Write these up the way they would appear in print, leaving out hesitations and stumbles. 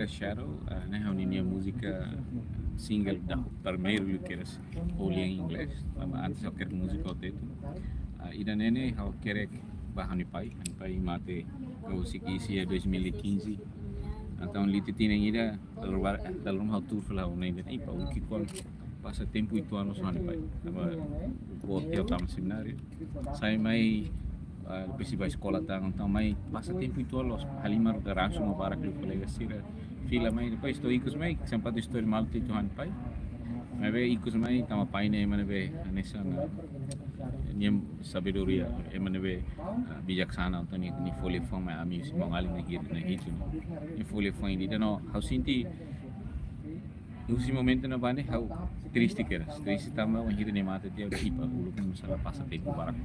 Shadow, né, a música single da primeiro que era olha em inglês, antes eu quero música ao teto. E da nene eu quero barra no pai mate eu segui isso em 2015. Então lite tinha ainda da luma altura falar o nem nem para o que qual passa tempo 8 anos no pai. Tava o eu tava no seminário. Sai mais depois vai escola tá então mais passa tempo 8 anos ali mar da rancho uma vara que o colega sira fila mais depois estou aí com os meus sempre estou mal tito han pai. Mas bem ikut mai tama pai ne mana be nessa niam sabedoria mana be bijaksana untuk ni folhe forma ami si mangali na hitu ni folhe forma ini dan hau sinti usi momento na bane hau triste que era triste tamba uma hira ne mata dia udah ipa ulu kan masalah passa tempo barak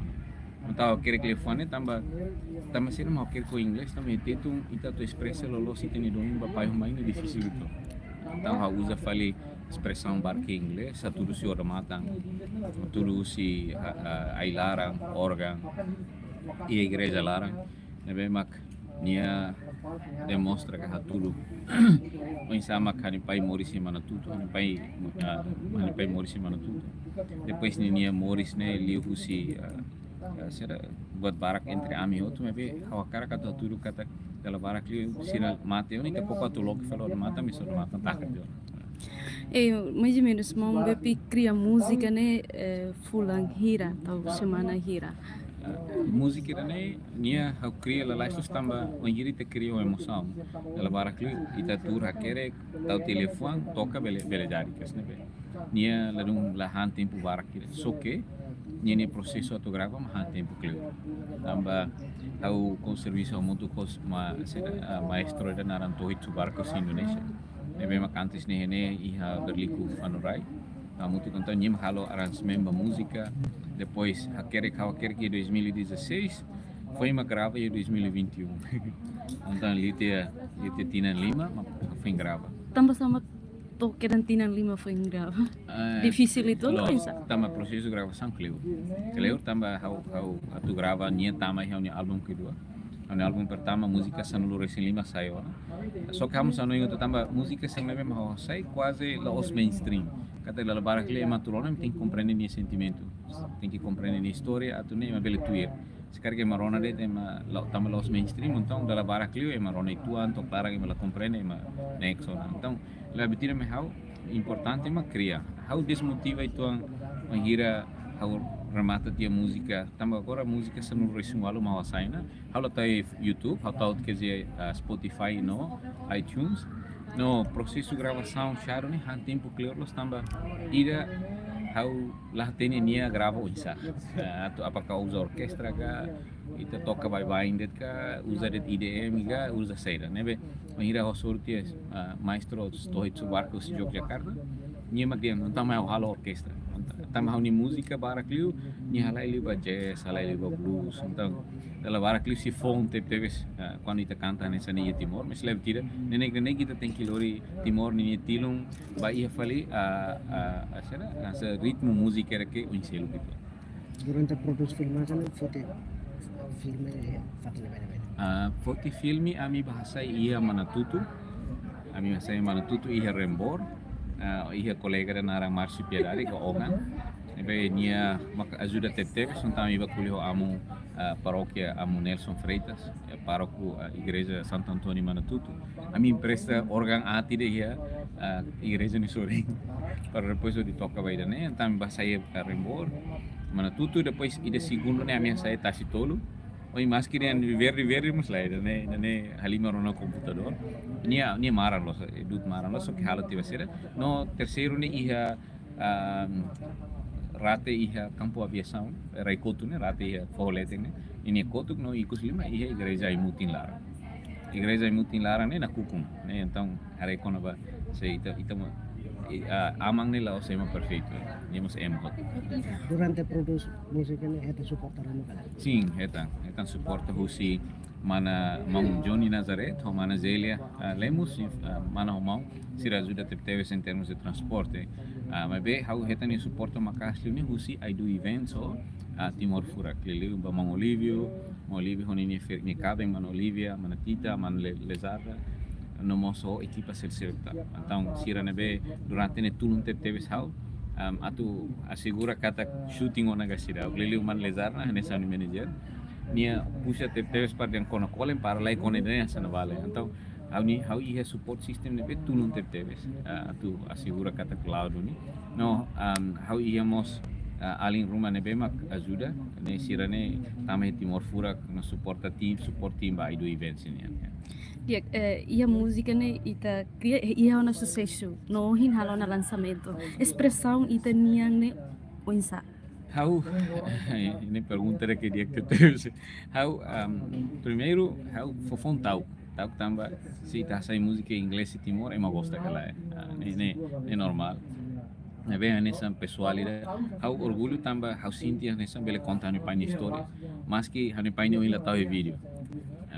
então querer telefone tamba sendo mau querer com inglês também tentam ita tu expressa lolo si teni dong papai humai ni difícil itu então hau usa fali expressão barque em inglês, tudo se ormatang, tudo se ailarang, organ, e a igreja larang, nebe mak nia demonstra que tudo, o sama kani pai moris em mana tudo, kani pai moris em mana tudo, depois nia moris ne liu si será buat barak entre ami outro, nebe hawakara kata tudo kata dalam barak liu sira mate, unika popa tu log falou mata, me só mata taca dia. Mais ou menos, uma bepi cria música, né? Fulan hira, tal semana hira. Música né, nia hau cria la laistos tamba, onde te cria uma emoção. Ela barakli ita tur hakere, tau telefone toca bele jari kes né be. Nia la la han tempo barakli. Só que nia ne processo autograva ma han tempo cleo. Tamba hau com serviço muito cos maestro da naranto itu barcos Indonesia. Nebe makantis ni hene iha berliku anurai. Muito então nim halo arrangement da música. Depois aquele que 2016 foi uma grava em 2021. Então lite Tina Lima foi grava. Tambah sama to Tinan Lima foi grava. Difícil itu não pensa. Tamba processo de gravação Cleo tamba how tu grava nia tama ni album kedua. No album pertama música Sanulu Racing Lima saiu. Só que vamos anotar que tamba música sem leve mas sai quase os mainstream. Kata la barakle maturona tem que compreender esse sentimento. Tem que compreender a história, atu nem bele tuir. Sekarang que marona de tema tamba los mainstream então da barakle é marona itu anto clara que ela compreende ma nexo. Então la betira me how importante ma cria. How desmotiva itu ang hira how remata dia música tamba agora música sanu resumalu mawasaina how tá YouTube how tá quer dizer Spotify no iTunes no processo de gravação charo ni han tempo clear los tamba ira how lah teni nia grava unsa atau apakah usa orkestra ka ita toca bye indet ka usa det IDM ka usa saira nebe ira hosorti maestro stoit su barcos Yogyakarta nia magdiam não tama halo orkestra tama ni música barakliu ni halai liba jazz halai liba blues então ela barakliu si fonte teves quando ita canta nessa nia Timor mas leva tira nenek kita tem que lori Timor ni tilung ba ia fali asa ritmo música era que unselo gitu durante a produção filmagem filme foto filme ami bahasa ia manatutu ami bahasa manatutu ia rembor ia colega da narang Marci Piedade ko ongan ebe nia maka ajuda tete sontam iba kulho amu paróquia amu Nelson Freitas paroco igreja Santo Antônio Manatuto a minha empresa organ ati de ia igreja ni Soring para depois de toca vai da né então bahasa ia rembor Manatuto depois ida segundo né a minha saia Tacitolo oi mas queriam viver mas lá né halima no computador nia maran los edut maran los que hala tiva sera no terceiro ne iha rate iha campo aviação raikotu ne rate iha folete ne ini kotuk no ikus lima iha igreja imutin lara ne na kukum ne então hari kono ba se ita amang nila o sema perfeito nemos emhot durante produção música ne eta suportar mo kala sim etan suporta husi mana mang Johnny Nazaret ou mana Zélia Lemos mana mão se ajuda teve em termos de transporte mas bem how etan suporta makasli ni husi I do events o Timor Fura klili ba mang Olivio honini ni cabe man Olivia mana Tita man Lezarda no moso equipa ser certa. Então, se nebe durante ne tulun teves hau, atu assegura kata shooting ona gasira. Lili uman lezarna nessa no manager. Nia puxa teves para den kono kolen para lai kone den sana vale. Então, hau ia support system nebe tulun teves. Atu assegura kata cloud ni. No, hau íamos alin rumah nebe mak ajuda ne sirane tama Timor Fura no support team ba ido events ni. E a música né ita cria e é um sucesso no hin halo na lançamento expressão ita niang né oinsa How ini pergunta que dia que teve how primeiro how fofon tau tamba se tá sai música em inglês e Timor é uma gosta que lá é normal é bem nessa pessoalidade how orgulho tamba how sintia nessa bele conta no pai história mas que no pai não ila tau vídeo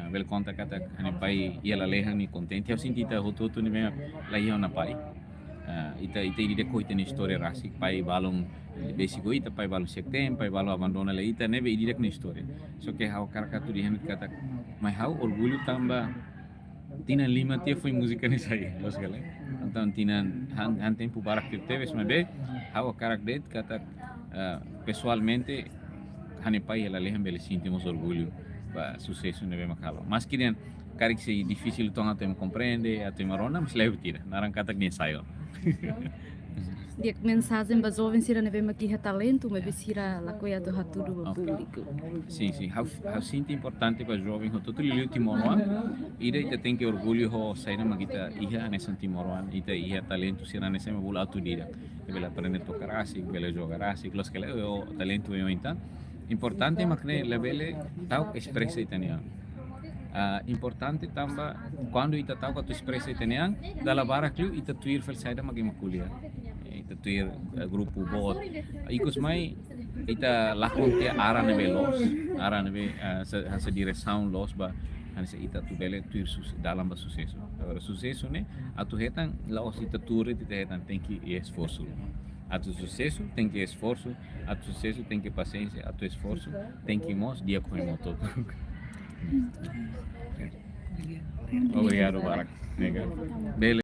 bel conta kata hani pai ia la lehan ni contente eu senti ta hototo ni me la ia na pai ita ide ko ita ni história rasik pai balong basico ita pai balong sektem pai balong abandona la ita nebe ide ni história so que hau karakatu di hen kata mai hau orgulho tamba tina lima tia foi música ni sai los gale então tina han tempo para que teves me be hau karakdet kata pessoalmente hani pai ela lehan bele sentimos orgulho sucesso nebe makalo mas kirian karik se difícil tong atem compreende atem marona mas leve tira narang katak ni sayo dia mensagem ba jovem sira neve maki talento me besira la coia do haturo público sim how sinto importante para jovem ho todo liu timoroan ida ita tem que orgulho ho sair na magita iha nessa timoroan ita iha talento sira nessa me bula tu dira bela aprender tocar assim bela jogar assim los que o talento eu então importante makne lebele tau expressa italiano importante tamba quando ita tau ka tu expressa italiano dalla bara club ita tuir fel saida magi makulia ita tuir grupo bot ikos mai ita lakonte ara nebe sa direção los ba hanse ita tu bele tuir dalam ba sucesso agora sucesso ne atu hetan los ita tuir ita hetan tem que esforço a tu sucesso tem que esforço, a tu sucesso tem que paciência, a tu esforço tem que mos dia com o todo. Obrigado, Barak. Beleza.